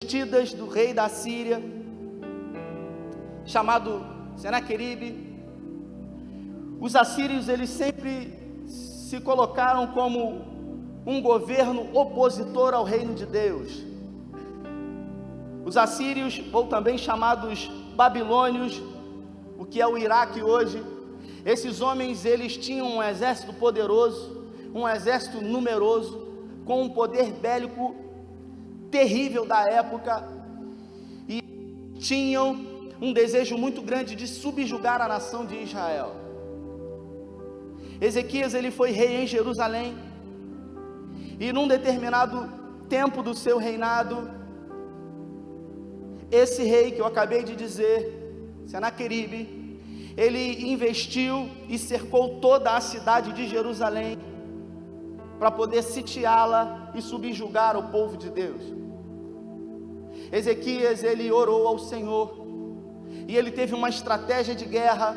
investidas do rei da Síria, chamado Senaqueribe. Os assírios, eles sempre se colocaram como um governo opositor ao reino de Deus. Os assírios, ou também chamados babilônios, o que é o Iraque hoje, esses homens, eles tinham um exército poderoso, um exército numeroso, com um poder bélico terrível da época, e tinham um desejo muito grande de subjugar a nação de Israel. Ezequias, ele foi rei em Jerusalém, e num determinado tempo do seu reinado, esse rei que eu acabei de dizer, Senaqueribe, ele investiu e cercou toda a cidade de Jerusalém, para poder sitiá-la e subjugar o povo de Deus. Ezequias, ele orou ao Senhor, e ele teve uma estratégia de guerra,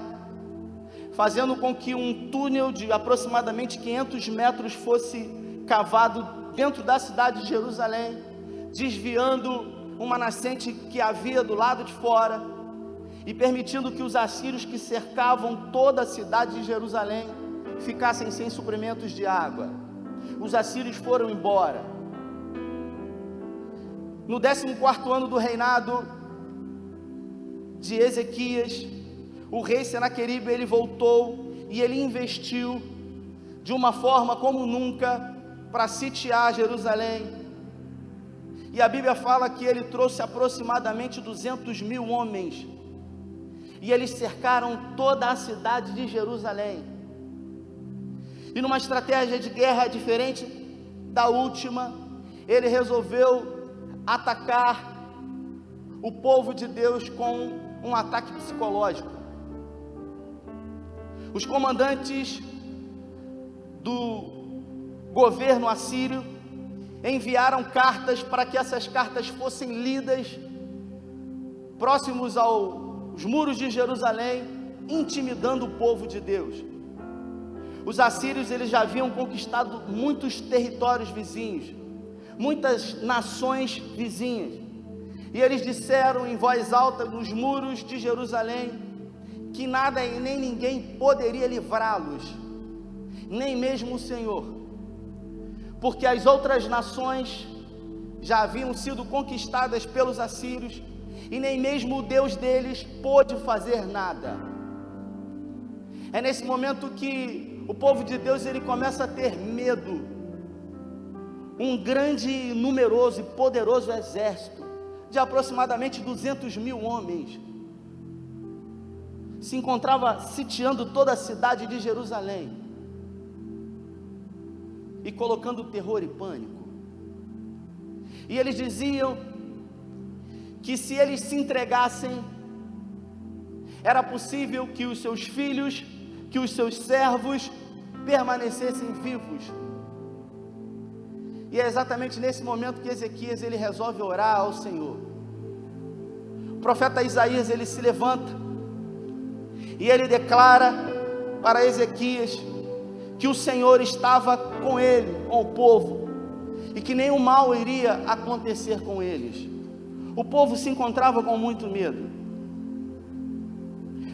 fazendo com que um túnel de aproximadamente 500 metros fosse cavado dentro da cidade de Jerusalém, desviando uma nascente que havia do lado de fora, e permitindo que os assírios que cercavam toda a cidade de Jerusalém ficassem sem suprimentos de água. Os assírios foram embora. No 14º ano do reinado de Ezequias, o rei Senaqueribe, ele voltou e ele investiu de uma forma como nunca para sitiar Jerusalém. E a Bíblia fala que ele trouxe aproximadamente 200.000 homens, e eles cercaram toda a cidade de Jerusalém. E numa estratégia de guerra diferente da última, ele resolveu atacar o povo de Deus com um ataque psicológico. Os comandantes do governo assírio enviaram cartas para que essas cartas fossem lidas próximos aos muros de Jerusalém, intimidando o povo de Deus. Os assírios, eles já haviam conquistado muitos territórios vizinhos, muitas nações vizinhas, e eles disseram em voz alta nos muros de Jerusalém que nada e nem ninguém poderia livrá-los, nem mesmo o Senhor, porque as outras nações já haviam sido conquistadas pelos assírios, e nem mesmo o Deus deles pôde fazer nada. É nesse momento que o povo de Deus, ele começa a ter medo. Um grande, numeroso e poderoso exército, de aproximadamente 200.000 homens, se encontrava sitiando toda a cidade de Jerusalém, e colocando terror e pânico. E eles diziam que se eles se entregassem, era possível que os seus filhos, que os seus servos permanecessem vivos. E é exatamente nesse momento que Ezequias, ele resolve orar ao Senhor. O profeta Isaías, ele se levanta e ele declara para Ezequias que o Senhor estava com ele, com o povo, e que nenhum mal iria acontecer com eles. O povo se encontrava com muito medo,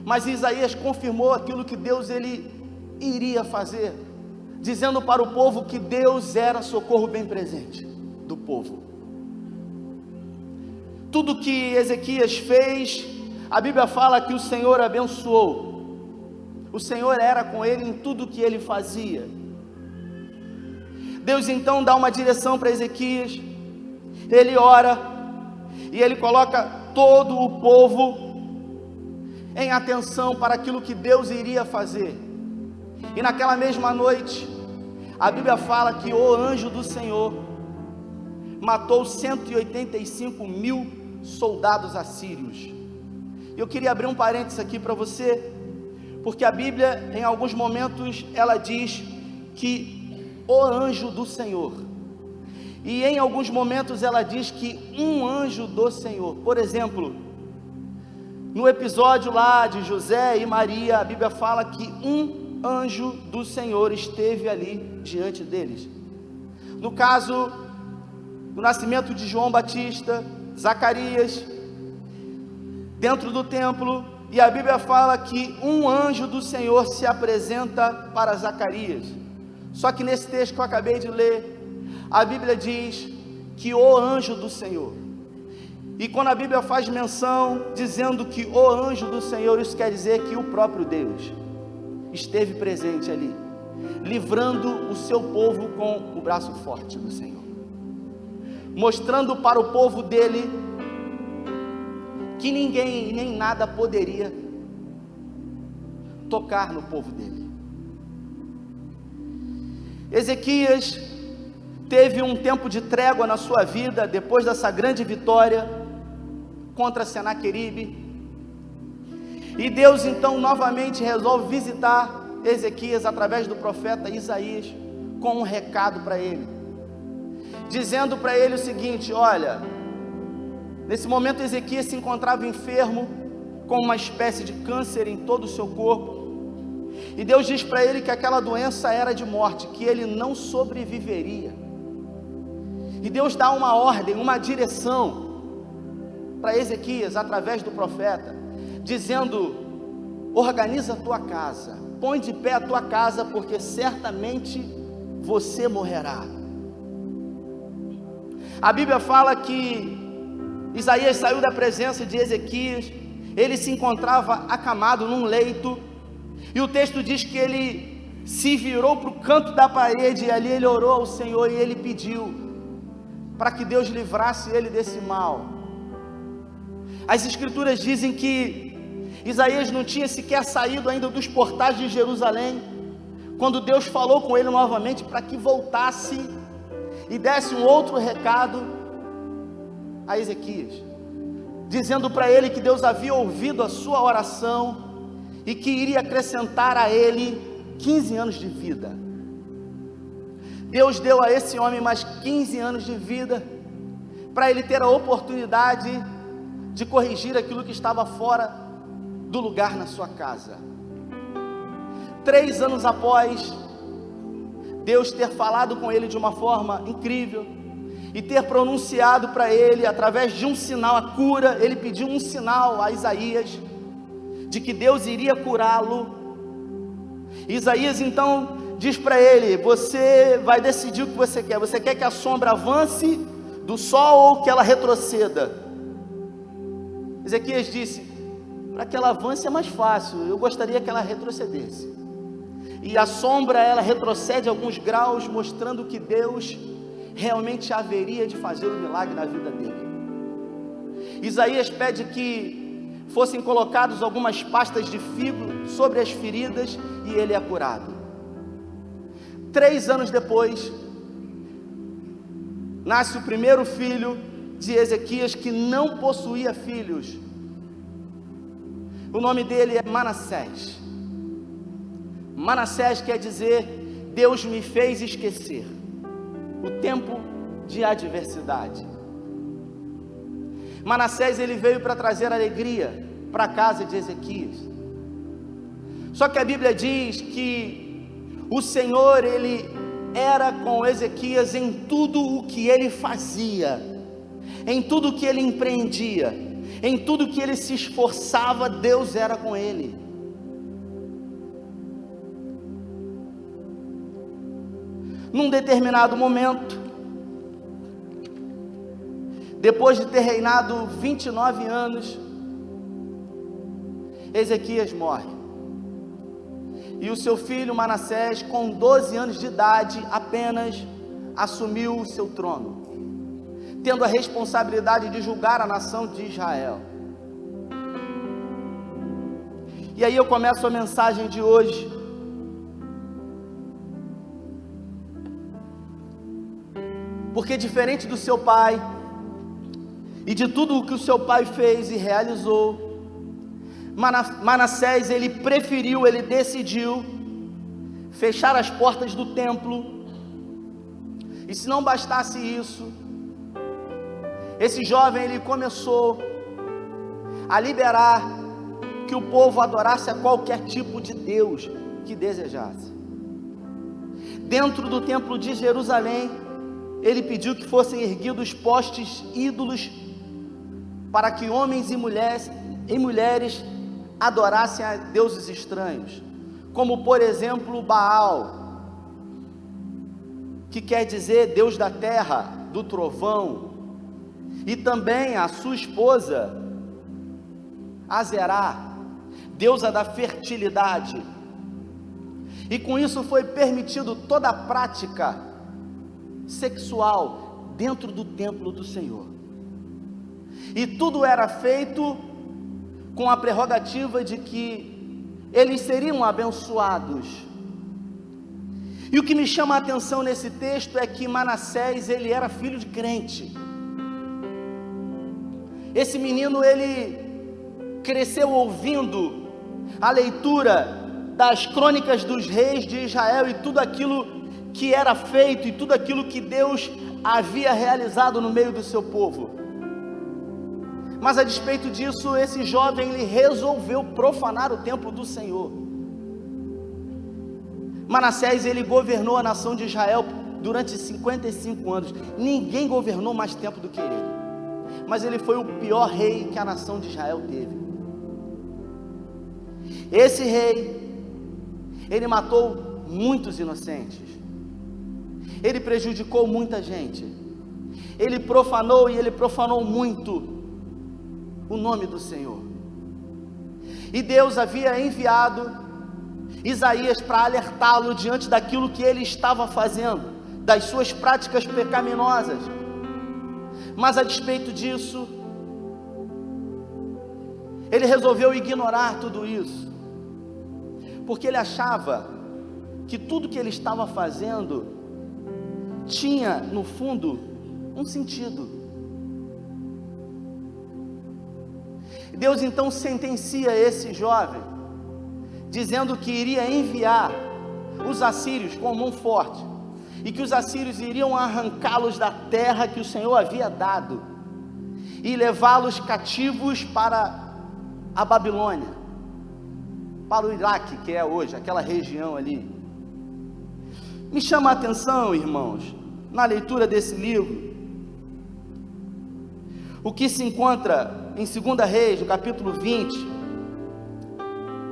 mas Isaías confirmou aquilo que Deus, ele iria fazer, dizendo para o povo que Deus era socorro bem presente do povo. Tudo que Ezequias fez, a Bíblia fala que o Senhor abençoou. O Senhor era com ele em tudo que ele fazia. Deus então dá uma direção para Ezequias, ele ora, e ele coloca todo o povo em atenção para aquilo que Deus iria fazer. E naquela mesma noite, a Bíblia fala que o anjo do Senhor matou 185.000 soldados assírios. Eu queria abrir um parênteses aqui para você, porque a Bíblia, em alguns momentos, ela diz que o anjo do Senhor, e em alguns momentos ela diz que um anjo do Senhor. Por exemplo, no episódio lá de José e Maria, a Bíblia fala que um anjo do Senhor esteve ali diante deles. No caso do nascimento de João Batista, Zacarias, dentro do templo, e a Bíblia fala que um anjo do Senhor se apresenta para Zacarias. Só que nesse texto que eu acabei de ler, a Bíblia diz que o anjo do Senhor. E quando a Bíblia faz menção, dizendo que o anjo do Senhor, isso quer dizer que o próprio Deus esteve presente ali, livrando o seu povo com o braço forte do Senhor, mostrando para o povo dele que ninguém nem nada poderia tocar no povo dele. Ezequias teve um tempo de trégua na sua vida, depois dessa grande vitória contra Senaqueribe, e Deus então novamente resolve visitar Ezequias através do profeta Isaías, com um recado para ele, dizendo para ele o seguinte: olha, nesse momento Ezequias se encontrava enfermo, com uma espécie de câncer em todo o seu corpo, e Deus diz para ele que aquela doença era de morte, que ele não sobreviveria. E Deus dá uma ordem, uma direção para Ezequias através do profeta, dizendo: organiza a tua casa, põe de pé a tua casa, porque certamente você morrerá. A Bíblia fala que Isaías saiu da presença de Ezequias, ele se encontrava acamado num leito, e o texto diz que ele se virou para o canto da parede, e ali ele orou ao Senhor, e ele pediu para que Deus livrasse ele desse mal. As escrituras dizem que Isaías não tinha sequer saído ainda dos portais de Jerusalém, quando Deus falou com ele novamente para que voltasse e desse um outro recado a Ezequias, dizendo para ele que Deus havia ouvido a sua oração e que iria acrescentar a ele 15 anos de vida. Deus deu a esse homem mais 15 anos de vida, para ele ter a oportunidade de corrigir aquilo que estava fora do lugar na sua casa. 3 anos após Deus ter falado com ele de uma forma incrível, e ter pronunciado para ele, através de um sinal, a cura, ele pediu um sinal a Isaías, de que Deus iria curá-lo. Isaías então diz para ele: você vai decidir o que você quer que a sombra avance do sol ou que ela retroceda? Ezequias disse: para que ela avance é mais fácil, eu gostaria que ela retrocedesse. E a sombra, ela retrocede alguns graus, mostrando que Deus realmente haveria de fazer um milagre na vida dele. Isaías pede que fossem colocados algumas pastas de figo sobre as feridas, e ele é curado. 3 anos depois, nasce o primeiro filho de Ezequias, que não possuía filhos. O nome dele é Manassés. Manassés quer dizer: Deus me fez esquecer o tempo de adversidade. Manassés, ele veio para trazer alegria para a casa de Ezequias. Só que a Bíblia diz que o Senhor, ele era com Ezequias em tudo o que ele fazia, em tudo o que ele empreendia, em tudo que ele se esforçava, Deus era com ele. Num determinado momento, depois de ter reinado 29 anos, Ezequias morre. E o seu filho Manassés, com 12 anos de idade apenas, assumiu o seu trono, tendo a responsabilidade de julgar a nação de Israel. E aí eu começo a mensagem de hoje, porque diferente do seu pai, e de tudo o que o seu pai fez e realizou, Manassés, ele preferiu, ele decidiu fechar as portas do templo. E se não bastasse isso, esse jovem, ele começou a liberar que o povo adorasse a qualquer tipo de Deus que desejasse. Dentro do templo de Jerusalém, ele pediu que fossem erguidos postes ídolos para que homens e mulheres adorassem a deuses estranhos, como por exemplo Baal, que quer dizer Deus da terra, do trovão, e também a sua esposa Azerá, deusa da fertilidade. E com isso foi permitido toda a prática sexual dentro do templo do Senhor. E tudo era feito com a prerrogativa de que eles seriam abençoados. E o que me chama a atenção nesse texto é que Manassés, ele era filho de crente. Esse menino, ele cresceu ouvindo a leitura das crônicas dos reis de Israel e tudo aquilo que era feito e tudo aquilo que Deus havia realizado no meio do seu povo. Mas a despeito disso, esse jovem, ele resolveu profanar o templo do Senhor. Manassés, ele governou a nação de Israel durante 55 anos. Ninguém governou mais tempo do que ele. Mas ele foi o pior rei que a nação de Israel teve. Esse rei, ele matou muitos inocentes. Ele prejudicou muita gente. Ele profanou e ele profanou muito o nome do Senhor. E Deus havia enviado Isaías para alertá-lo diante daquilo que ele estava fazendo, das suas práticas pecaminosas. Mas a despeito disso, ele resolveu ignorar tudo isso, porque ele achava que tudo que ele estava fazendo tinha, no fundo, um sentido. Deus então sentencia esse jovem, dizendo que iria enviar os assírios com mão forte, e que os assírios iriam arrancá-los da terra que o Senhor havia dado, e levá-los cativos para a Babilônia, para o Iraque, que é hoje, aquela região ali. Me chama a atenção, irmãos, na leitura desse livro, o que se encontra em 2 Reis, no capítulo 20,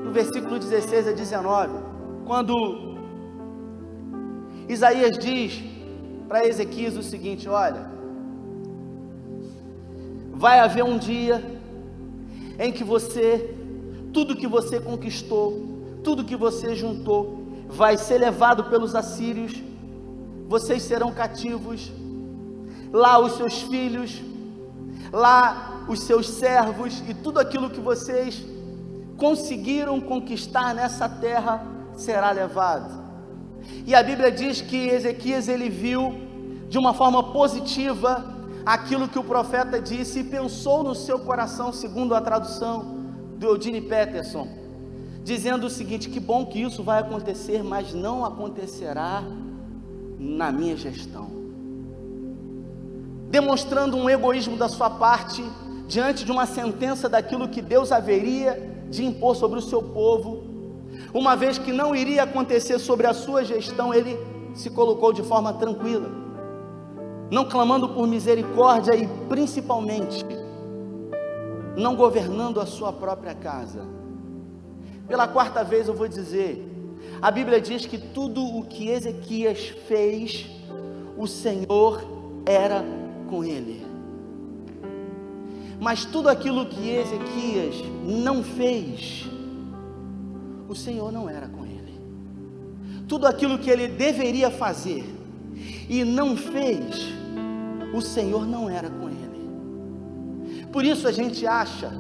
no versículo 16 a 19, quando Isaías diz para Ezequias o seguinte: olha, vai haver um dia em que tudo que você conquistou, tudo que você juntou, vai ser levado pelos assírios, vocês serão cativos, lá os seus filhos, lá os seus servos, e tudo aquilo que vocês conseguiram conquistar nessa terra será levado. E a Bíblia diz que Ezequias, ele viu de uma forma positiva aquilo que o profeta disse e pensou no seu coração, segundo a tradução do Eugene Peterson, dizendo o seguinte: que bom que isso vai acontecer, mas não acontecerá na minha gestão. Demonstrando um egoísmo da sua parte, diante de uma sentença daquilo que Deus haveria de impor sobre o seu povo, uma vez que não iria acontecer sobre a sua gestão, ele se colocou de forma tranquila, não clamando por misericórdia e principalmente não governando a sua própria casa. Pela quarta vez eu vou dizer, a Bíblia diz que tudo o que Ezequias fez, o Senhor era com ele. Mas tudo aquilo que Ezequias não fez, o Senhor não era com ele. Tudo aquilo que ele deveria fazer e não fez, o Senhor não era com ele. Por isso a gente acha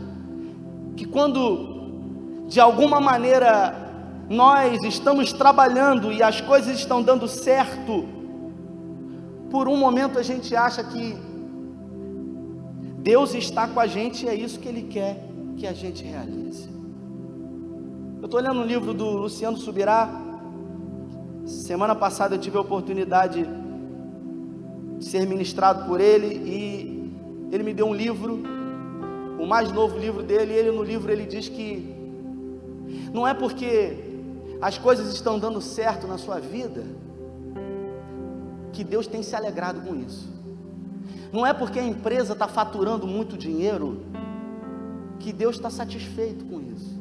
que quando de alguma maneira nós estamos trabalhando e as coisas estão dando certo, por um momento a gente acha que Deus está com a gente e é isso que Ele quer que a gente realize. Eu estou lendo um livro do Luciano Subirá. Semana passada eu tive a oportunidade de ser ministrado por ele, e ele me deu um livro, o mais novo livro dele, e no livro ele diz que não é porque as coisas estão dando certo na sua vida que Deus tem se alegrado com isso, Não é porque a empresa está faturando muito dinheiro que Deus está satisfeito com isso.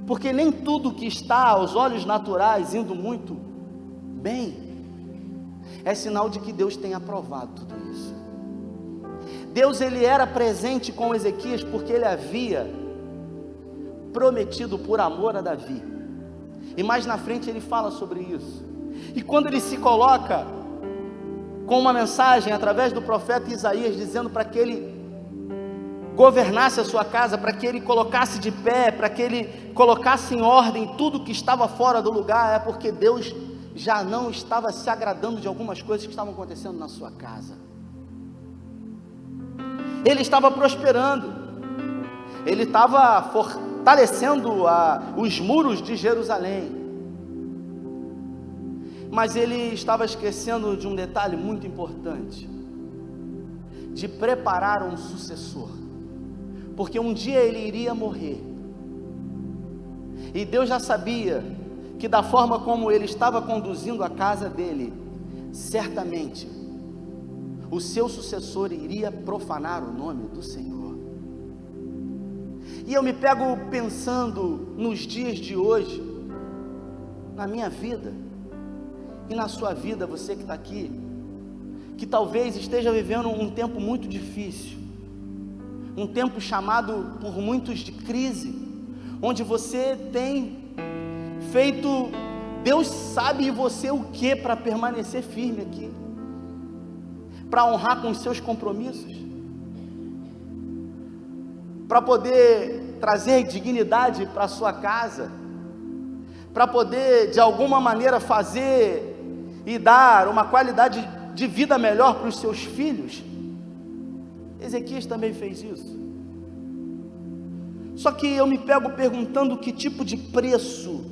Porque nem tudo que está aos olhos naturais indo muito bem é sinal de que Deus tem aprovado tudo isso. Deus, ele era presente com Ezequias porque ele havia prometido por amor a Davi. E mais na frente ele fala sobre isso. E quando ele se coloca com uma mensagem através do profeta Isaías, dizendo para que ele governasse a sua casa, para que ele colocasse de pé, para que ele colocasse em ordem tudo que estava fora do lugar, é porque Deus já não estava se agradando de algumas coisas que estavam acontecendo na sua casa. Ele estava prosperando, ele estava fortalecendo os muros de Jerusalém, mas ele estava esquecendo de um detalhe muito importante, de preparar um sucessor, porque um dia ele iria morrer, e Deus já sabia que da forma como ele estava conduzindo a casa dele, certamente o seu sucessor iria profanar o nome do Senhor. E eu me pego pensando nos dias de hoje, na minha vida, e na sua vida, você que está aqui, que talvez esteja vivendo um tempo muito difícil, um tempo chamado por muitos de crise, onde você tem feito, Deus sabe você o que para permanecer firme aqui, para honrar com os seus compromissos, para poder trazer dignidade para a sua casa, para poder de alguma maneira fazer e dar uma qualidade de vida melhor para os seus filhos. Ezequias também fez isso. Só que eu me pego perguntando que tipo de preço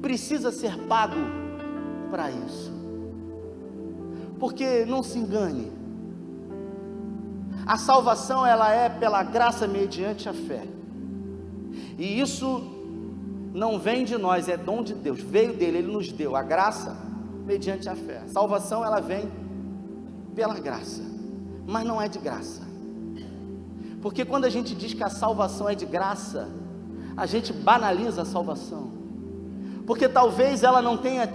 precisa ser pago para isso. Porque não se engane, a salvação ela é pela graça mediante a fé, e isso não vem de nós, é dom de Deus, veio dele, ele nos deu a graça mediante a fé. A salvação ela vem pela graça, mas não é de graça, porque quando a gente diz que a salvação é de graça, a gente banaliza a salvação, porque talvez ela não tenha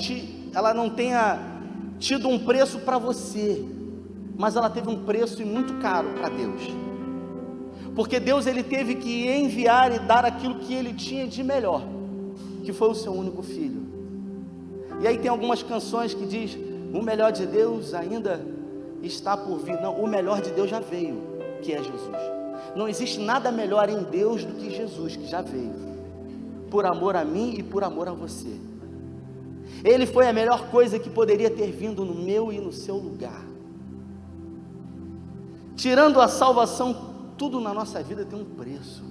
tido um preço para você, mas ela teve um preço muito caro para Deus, porque Deus ele teve que enviar e dar aquilo que ele tinha de melhor, que foi o seu único filho. E aí tem algumas canções que diz: o melhor de Deus ainda está por vir. Não, o melhor de Deus já veio, que é Jesus. Não existe nada melhor em Deus do que Jesus, que já veio, por amor a mim e por amor a você. Ele foi a melhor coisa que poderia ter vindo no meu e no seu lugar. Tirando a salvação, tudo na nossa vida tem um preço.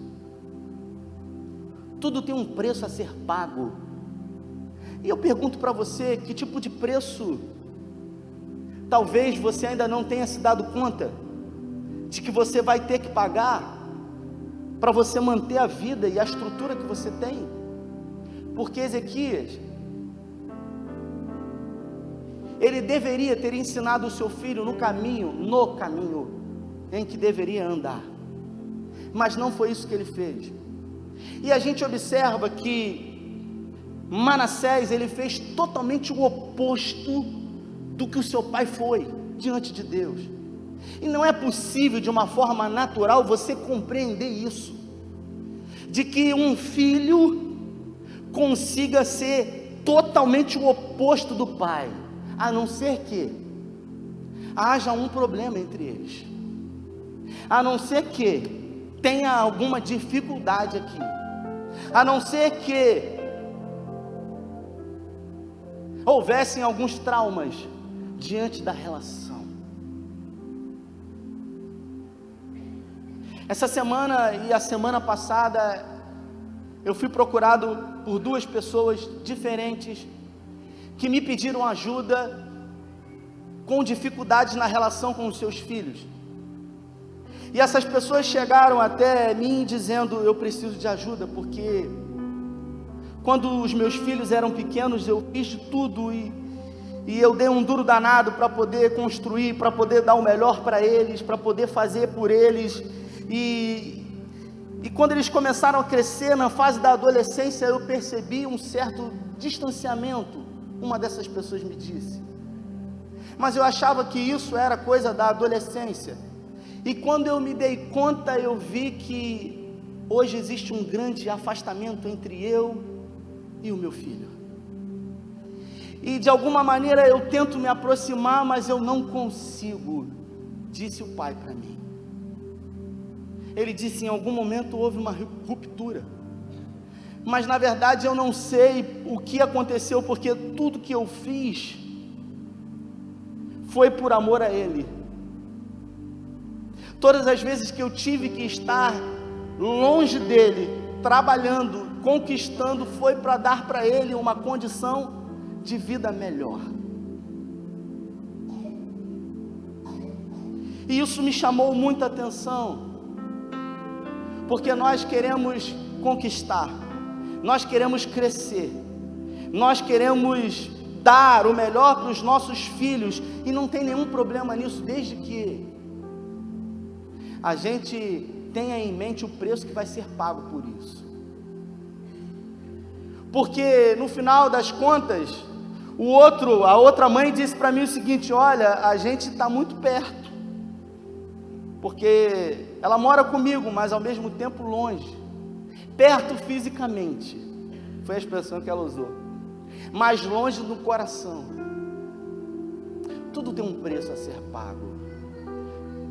Tudo tem um preço a ser pago. E eu pergunto para você, que tipo de preço talvez você ainda não tenha se dado conta de que você vai ter que pagar para você manter a vida e a estrutura que você tem? Porque Ezequias, ele deveria ter ensinado o seu filho no caminho em que deveria andar, mas não foi isso que ele fez. E a gente observa que Manassés, ele fez totalmente o oposto do que o seu pai foi diante de Deus. E não é possível de uma forma natural você compreender isso, de que um filho consiga ser totalmente o oposto do pai, a não ser que haja um problema entre eles, a não ser que tenha alguma dificuldade aqui, a não ser que houvessem alguns traumas diante da relação. Essa semana e a semana passada, eu fui procurado por duas pessoas diferentes, que me pediram ajuda com dificuldades na relação com os seus filhos. E essas pessoas chegaram até mim dizendo: eu preciso de ajuda, porque quando os meus filhos eram pequenos, eu fiz de tudo, e E eu dei um duro danado para poder construir, para poder dar o melhor para eles, para poder fazer por eles. E quando eles começaram a crescer, na fase da adolescência, eu percebi um certo distanciamento. Uma dessas pessoas me disse. Mas eu achava que isso era coisa da adolescência. E quando eu me dei conta, eu vi que hoje existe um grande afastamento entre eu e o meu filho. E de alguma maneira eu tento me aproximar, mas eu não consigo, disse o pai para mim. Ele disse: em algum momento houve uma ruptura, mas na verdade eu não sei o que aconteceu, porque tudo que eu fiz foi por amor a ele. Todas as vezes que eu tive que estar longe dele, trabalhando, conquistando, foi para dar para ele uma condição de vida melhor. E isso me chamou muita atenção, porque nós queremos conquistar, nós queremos crescer, nós queremos dar o melhor para os nossos filhos, e não tem nenhum problema nisso, desde que a gente tenha em mente o preço que vai ser pago por isso. Porque no final das contas, a outra mãe disse para mim o seguinte: olha, a gente está muito perto, porque ela mora comigo, mas ao mesmo tempo longe, perto fisicamente, foi a expressão que ela usou, mas longe do coração. Tudo tem um preço a ser pago.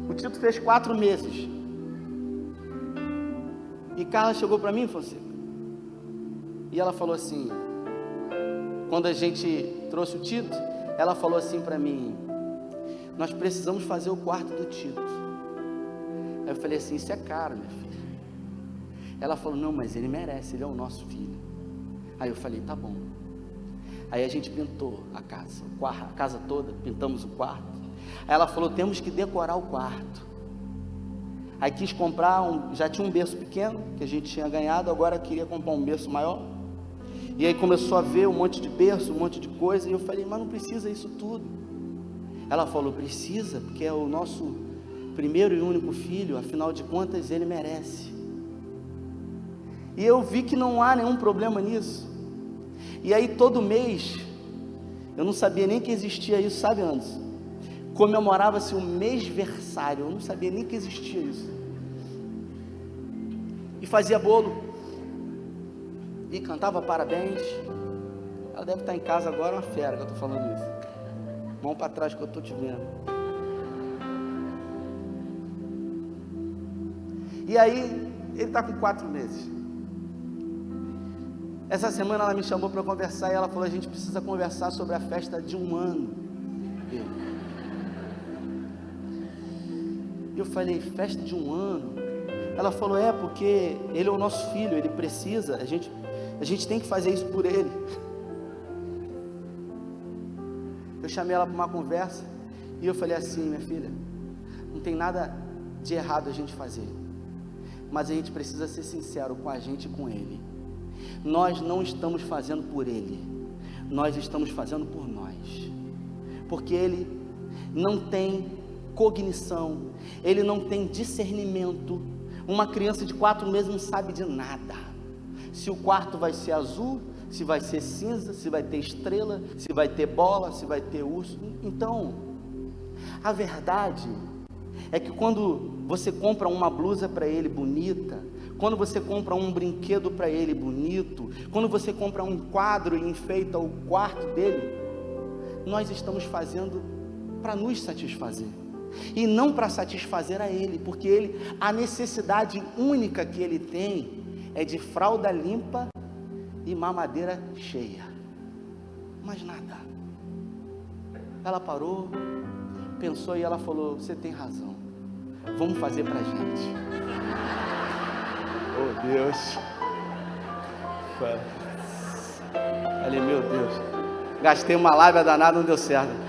O Tito fez 4 meses, e Carla chegou para mim, Fonseca, e ela falou assim, quando a gente trouxe o Tito, ela falou assim para mim: nós precisamos fazer o quarto do Tito. Aí eu falei assim: isso é caro, minha filha. Ela falou: não, mas ele merece, ele é o nosso filho. Aí eu falei: tá bom. Aí a gente pintou a casa toda, pintamos o quarto. Aí ela falou: temos que decorar o quarto. Aí quis comprar, já tinha um berço pequeno, que a gente tinha ganhado, agora queria comprar um berço maior. E aí começou a ver um monte de berço, um monte de coisa, e eu falei: mas não precisa isso tudo. Ela falou: precisa, porque é o nosso primeiro e único filho, afinal de contas ele merece. E eu vi que não há nenhum problema nisso. E aí todo mês, eu não sabia nem que existia isso, sabe, Anderson? Comemorava-se o mêsversário, eu não sabia nem que existia isso. E fazia bolo, e cantava parabéns. Ela deve estar em casa agora, uma fera que eu estou falando isso. Mão para trás que eu estou te vendo. E aí, ele está com 4 meses. Essa semana ela me chamou para conversar, e ela falou: a gente precisa conversar sobre a festa de 1 ano dele. Eu falei: festa de 1 ano? Ela falou: é, porque ele é o nosso filho, ele precisa, a gente tem que fazer isso por ele. Eu chamei ela para uma conversa, e eu falei assim: minha filha, não tem nada de errado a gente fazer, mas a gente precisa ser sincero com a gente e com ele. Nós não estamos fazendo por ele, nós estamos fazendo por nós, porque ele não tem cognição, ele não tem discernimento. Uma criança de 4 meses não sabe de nada, se o quarto vai ser azul, se vai ser cinza, se vai ter estrela, se vai ter bola, se vai ter urso. Então, a verdade é que quando você compra uma blusa para ele bonita, quando você compra um brinquedo para ele bonito, quando você compra um quadro e enfeita o quarto dele, nós estamos fazendo para nos satisfazer, e não para satisfazer a ele, porque a necessidade única que ele tem é de fralda limpa e mamadeira cheia, mais nada. Ela parou, pensou, e ela falou: você tem razão, vamos fazer para a gente. Oh Deus, falei: meu Deus, gastei uma lábia danada, não deu certo.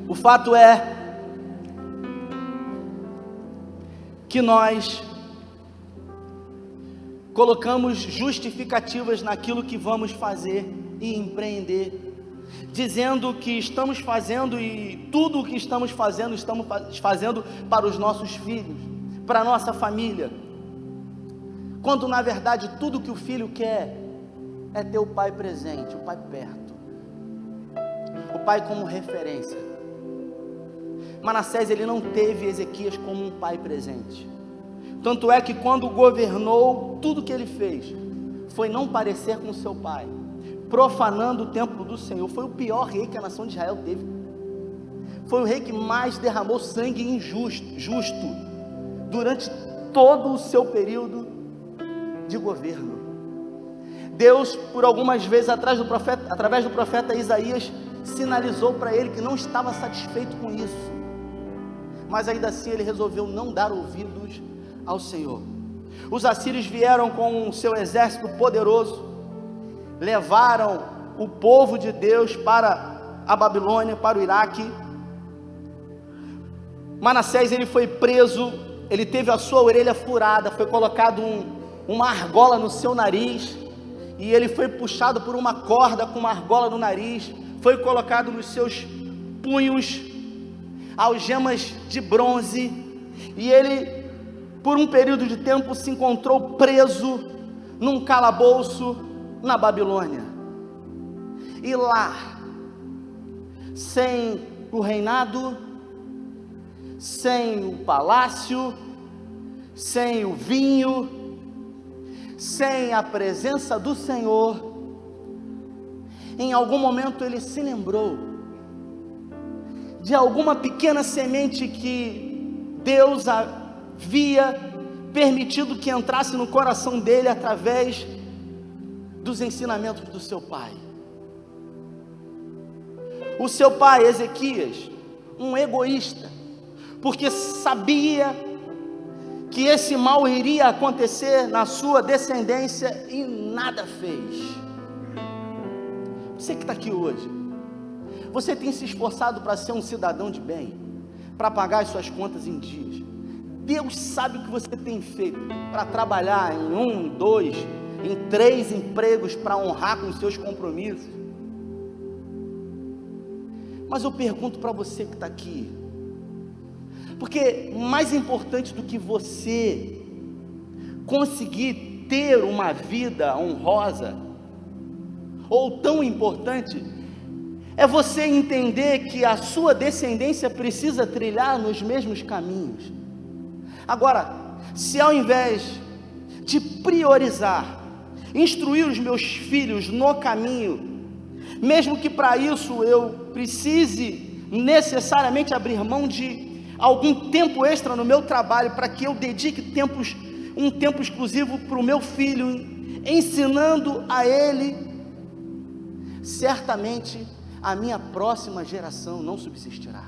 O fato é que nós colocamos justificativas naquilo que vamos fazer e empreender, dizendo que estamos fazendo e tudo o que estamos fazendo para os nossos filhos, para a nossa família, quando na verdade tudo que o filho quer é ter o pai presente, o pai perto, o pai como referência. Manassés, ele não teve Ezequias como um pai presente, tanto é que quando governou, tudo que ele fez foi não parecer com seu pai, profanando o templo do Senhor. Foi o pior rei que a nação de Israel teve, foi o rei que mais derramou sangue justo durante todo o seu período de governo. Deus, por algumas vezes, através do profeta Isaías, sinalizou para ele que não estava satisfeito com isso, mas ainda assim ele resolveu não dar ouvidos ao Senhor. Os assírios vieram com o seu exército poderoso, levaram o povo de Deus para a Babilônia, para o Iraque. Manassés, ele foi preso, ele teve a sua orelha furada, foi colocado uma argola no seu nariz, e ele foi puxado por uma corda com uma argola no nariz, foi colocado nos seus punhos algemas de bronze, e ele, por um período de tempo, se encontrou preso num calabouço na Babilônia. E lá, sem o reinado, sem o palácio, sem o vinho, sem a presença do Senhor, em algum momento ele se lembrou de alguma pequena semente que Deus havia permitido que entrasse no coração dele através dos ensinamentos do seu pai. O seu pai, Ezequias, um egoísta, porque sabia que esse mal iria acontecer na sua descendência e nada fez. Você que está aqui hoje, você tem se esforçado para ser um cidadão de bem, para pagar as suas contas em dias. Deus sabe o que você tem feito para trabalhar em 1, 2, em 3 empregos para honrar com os seus compromissos. Mas eu pergunto para você que está aqui, porque mais importante do que você conseguir ter uma vida honrosa, ou tão importante, é você entender que a sua descendência precisa trilhar nos mesmos caminhos. Agora, se ao invés de priorizar, instruir os meus filhos no caminho, mesmo que para isso eu precise necessariamente abrir mão de algum tempo extra no meu trabalho, para que eu dedique um tempo exclusivo para o meu filho, ensinando a ele, certamente a minha próxima geração não subsistirá.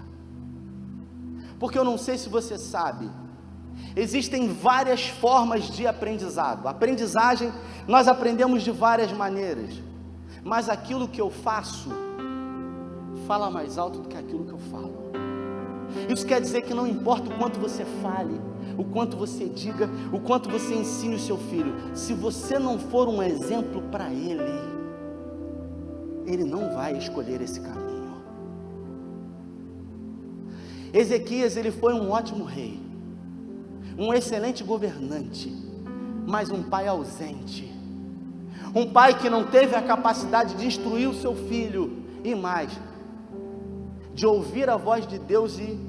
Porque eu não sei se você sabe, existem várias formas de aprendizado. A aprendizagem, nós aprendemos de várias maneiras, mas aquilo que eu faço fala mais alto do que aquilo que eu falo. Isso quer dizer que não importa o quanto você fale, o quanto você diga, o quanto você ensine o seu filho, se você não for um exemplo para ele não vai escolher esse caminho. Ezequias, ele foi um ótimo rei, um excelente governante, mas um pai ausente, um pai que não teve a capacidade de instruir o seu filho, e mais, de ouvir a voz de Deus e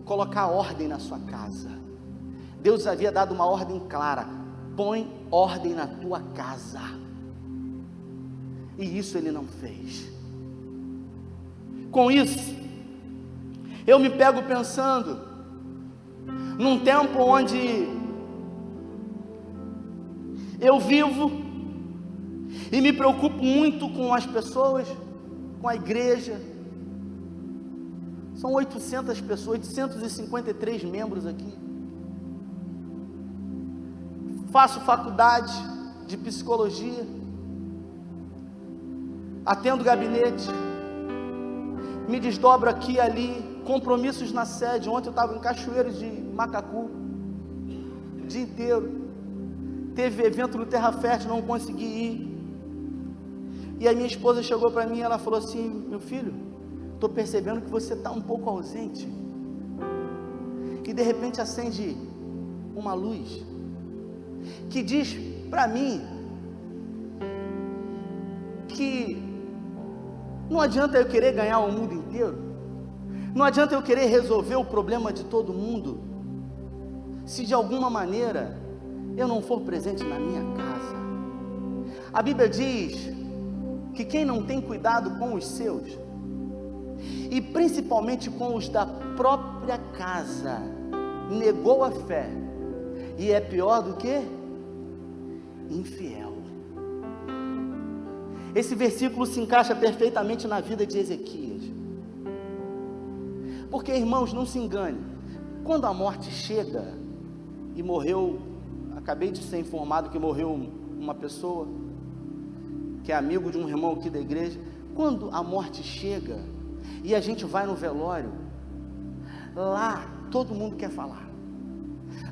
colocar ordem na sua casa. Deus havia dado uma ordem clara: põe ordem na tua casa, e isso ele não fez. Com isso, eu me pego pensando, num tempo onde eu vivo, e me preocupo muito com as pessoas, com a igreja. São 800 pessoas, 853 membros aqui. Faço faculdade de psicologia, atendo gabinete, me desdobro aqui e ali, compromissos na sede. Ontem eu estava em Cachoeiro de Macacu, o dia inteiro, teve evento no Terra Fértil, não consegui ir. E a minha esposa chegou para mim e ela falou assim: meu filho, estou percebendo que você está um pouco ausente. E de repente acende uma luz que diz para mim que não adianta eu querer ganhar o mundo inteiro, não adianta eu querer resolver o problema de todo mundo, se de alguma maneira eu não for presente na minha casa. A Bíblia diz que quem não tem cuidado com os seus, e principalmente com os da própria casa, negou a fé, e é pior do que infiel. Esse versículo se encaixa perfeitamente na vida de Ezequias, porque, irmãos, não se engane, quando a morte chega, e morreu, acabei de ser informado que morreu uma pessoa, que é amigo de um irmão aqui da igreja. Quando a morte chega, e a gente vai no velório, lá todo mundo quer falar,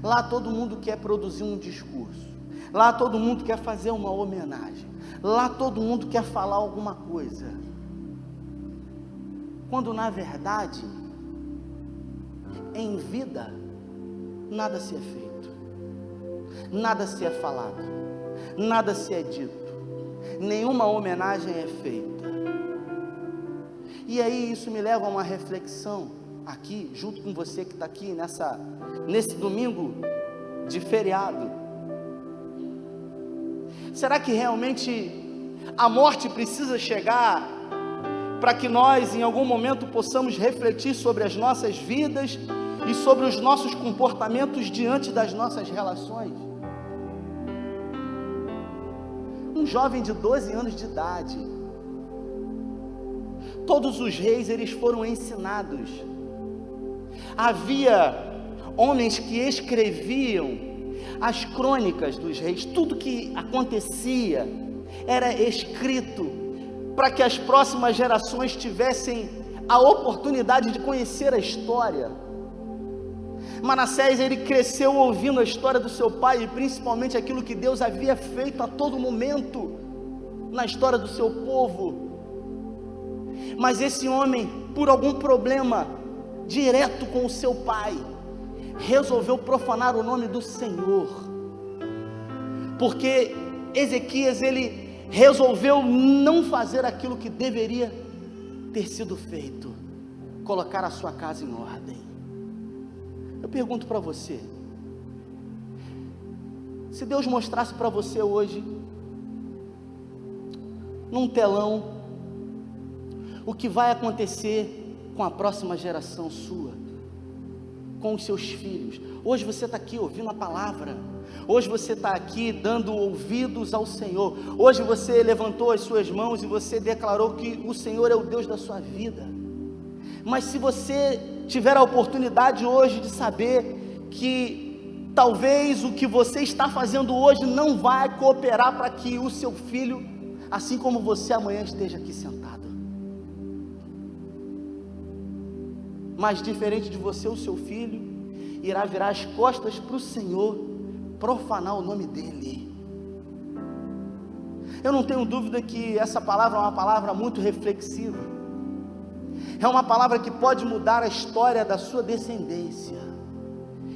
lá todo mundo quer produzir um discurso, lá todo mundo quer fazer uma homenagem, lá todo mundo quer falar alguma coisa, quando na verdade, em vida, nada se é feito, nada se é falado, nada se é dito, nenhuma homenagem é feita. E aí isso me leva a uma reflexão aqui, junto com você que está aqui nesse domingo de feriado. Será que realmente a morte precisa chegar para que nós em algum momento possamos refletir sobre as nossas vidas e sobre os nossos comportamentos diante das nossas relações? Um jovem de 12 anos de idade, todos os reis eles foram ensinados, havia homens que escreviam as crônicas dos reis, tudo que acontecia era escrito para que as próximas gerações tivessem a oportunidade de conhecer a história. Manassés, ele cresceu ouvindo a história do seu pai, e principalmente aquilo que Deus havia feito a todo momento na história do seu povo. Mas esse homem, por algum problema direto com o seu pai, resolveu profanar o nome do Senhor, porque Ezequias, ele resolveu não fazer aquilo que deveria ter sido feito, colocar a sua casa em ordem. Eu pergunto para você, se Deus mostrasse para você hoje, num telão, o que vai acontecer com a próxima geração sua, com os seus filhos. Hoje você está aqui ouvindo a palavra, hoje você está aqui dando ouvidos ao Senhor, hoje você levantou as suas mãos e você declarou que o Senhor é o Deus da sua vida. Mas se você tiver a oportunidade hoje de saber que talvez o que você está fazendo hoje não vai cooperar para que o seu filho, assim como você, amanhã esteja aqui sentado, mas diferente de você, o seu filho irá virar as costas para o Senhor, profanar o nome dEle. Eu não tenho dúvida que essa palavra é uma palavra muito reflexiva, é uma palavra que pode mudar a história da sua descendência.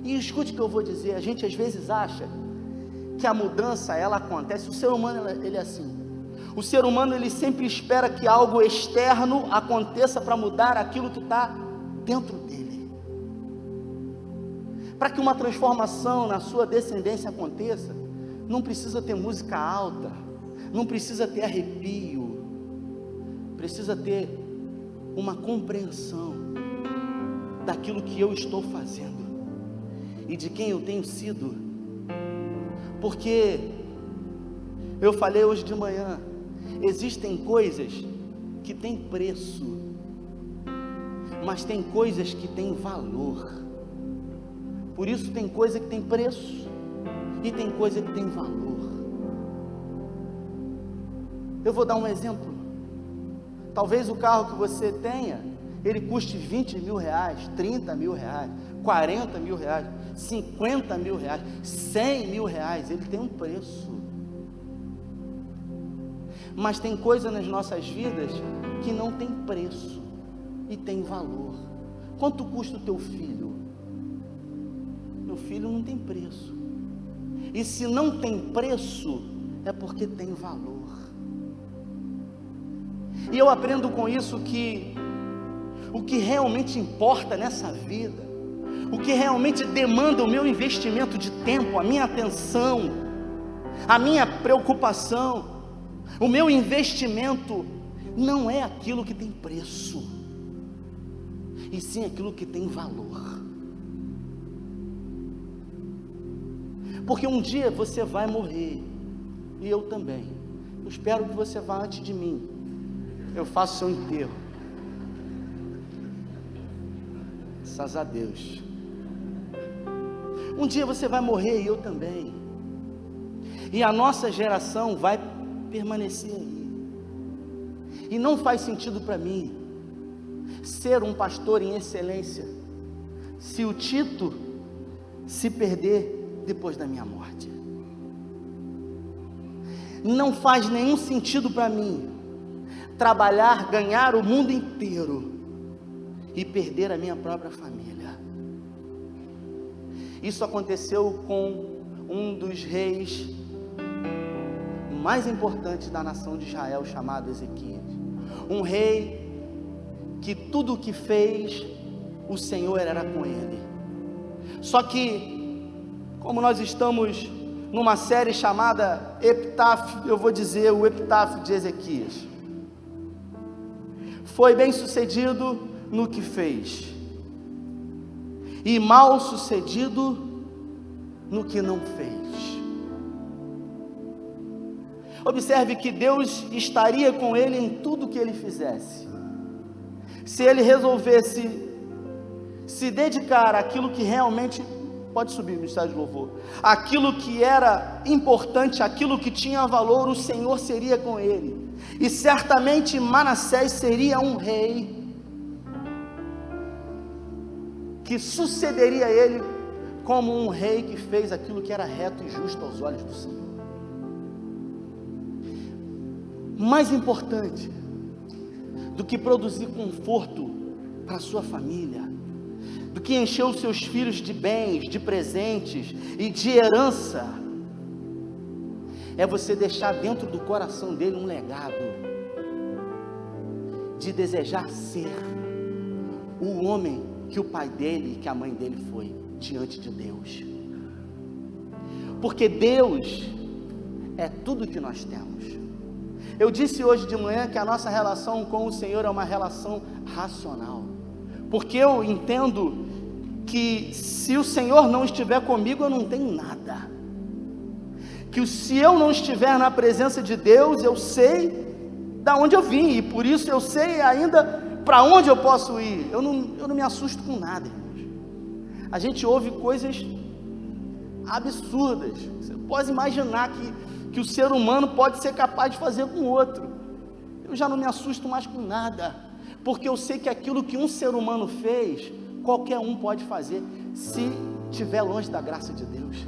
E escute o que eu vou dizer, a gente às vezes acha que a mudança ela acontece, o ser humano ele é assim, o ser humano ele sempre espera que algo externo aconteça para mudar aquilo que está dentro dele. Para que uma transformação na sua descendência aconteça, não precisa ter música alta, não precisa ter arrepio, precisa ter uma compreensão daquilo que eu estou fazendo e de quem eu tenho sido. Porque eu falei hoje de manhã, existem coisas que têm preço, mas tem coisas que têm valor. Por isso tem coisa que tem preço e tem coisa que tem valor. Eu vou dar um exemplo. Talvez o carro que você tenha, ele custe 20 mil reais, 30 mil reais, 40 mil reais, 50 mil reais, 100 mil reais, ele tem um preço. Mas tem coisa nas nossas vidas que não tem preço e tem valor. Quanto custa o teu filho? Meu filho não tem preço. E se não tem preço, é porque tem valor. E eu aprendo com isso que o que realmente importa nessa vida, o que realmente demanda o meu investimento de tempo, a minha atenção, a minha preocupação, o meu investimento, não é aquilo que tem preço, e sim aquilo que tem valor. Porque um dia você vai morrer, e eu também. Eu espero que você vá antes de mim. Eu faço seu enterro. Graças a Deus. Um dia você vai morrer e eu também. E a nossa geração vai permanecer aí. E não faz sentido para mim ser um pastor em excelência se o Tito se perder depois da minha morte. Não faz nenhum sentido para mim trabalhar, ganhar o mundo inteiro e perder a minha própria família. Isso aconteceu com um dos reis mais importantes da nação de Israel, chamado Ezequias. Um rei que tudo o que fez, o Senhor era com ele. Só que, como nós estamos numa série chamada Epitáfio, eu vou dizer o Epitáfio de Ezequias. Foi bem sucedido no que fez, e mal sucedido no que não fez. Observe que Deus estaria com ele em tudo que ele fizesse. Se ele resolvesse se dedicar àquilo que realmente, pode subir no estádio de louvor, aquilo que era importante, aquilo que tinha valor, o Senhor seria com ele. E certamente Manassés seria um rei que sucederia a ele como um rei que fez aquilo que era reto e justo aos olhos do Senhor. Mais importante do que produzir conforto para a sua família, do que encher os seus filhos de bens, de presentes e de herança, é você deixar dentro do coração dele um legado de desejar ser o homem que o pai dele e que a mãe dele foi diante de Deus. Porque Deus é tudo que nós temos. Eu disse hoje de manhã que a nossa relação com o Senhor é uma relação racional, porque eu entendo que se o Senhor não estiver comigo, eu não tenho nada. Que se eu não estiver na presença de Deus, eu sei da onde eu vim, e por isso eu sei ainda para onde eu posso ir. Eu não me assusto com nada, irmãos. A gente ouve coisas absurdas. Você pode imaginar que o ser humano pode ser capaz de fazer com o outro. Eu já não me assusto mais com nada, porque eu sei que aquilo que um ser humano fez, qualquer um pode fazer, se estiver longe da graça de Deus.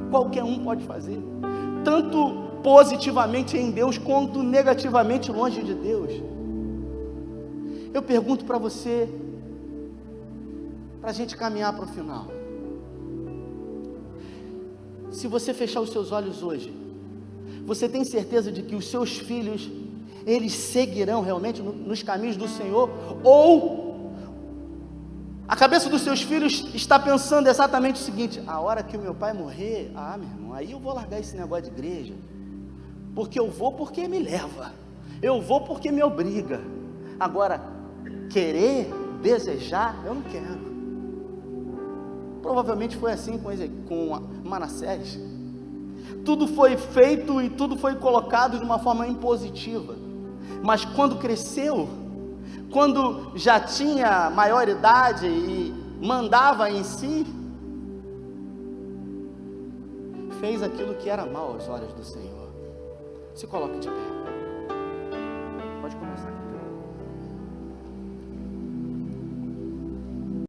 Qualquer um pode fazer, tanto positivamente em Deus, quanto negativamente longe de Deus. Eu pergunto para você, para a gente caminhar para o final, se você fechar os seus olhos hoje, você tem certeza de que os seus filhos, eles seguirão realmente nos caminhos do Senhor? Ou a cabeça dos seus filhos está pensando exatamente o seguinte: a hora que o meu pai morrer, meu irmão, aí eu vou largar esse negócio de igreja, porque eu vou porque me leva, eu vou porque me obriga, agora, querer, desejar, eu não quero. Provavelmente foi assim com Manassés. Tudo foi feito e tudo foi colocado de uma forma impositiva, mas quando cresceu, quando já tinha maioridade e mandava em si, fez aquilo que era mal aos olhos do Senhor. Se coloque de pé.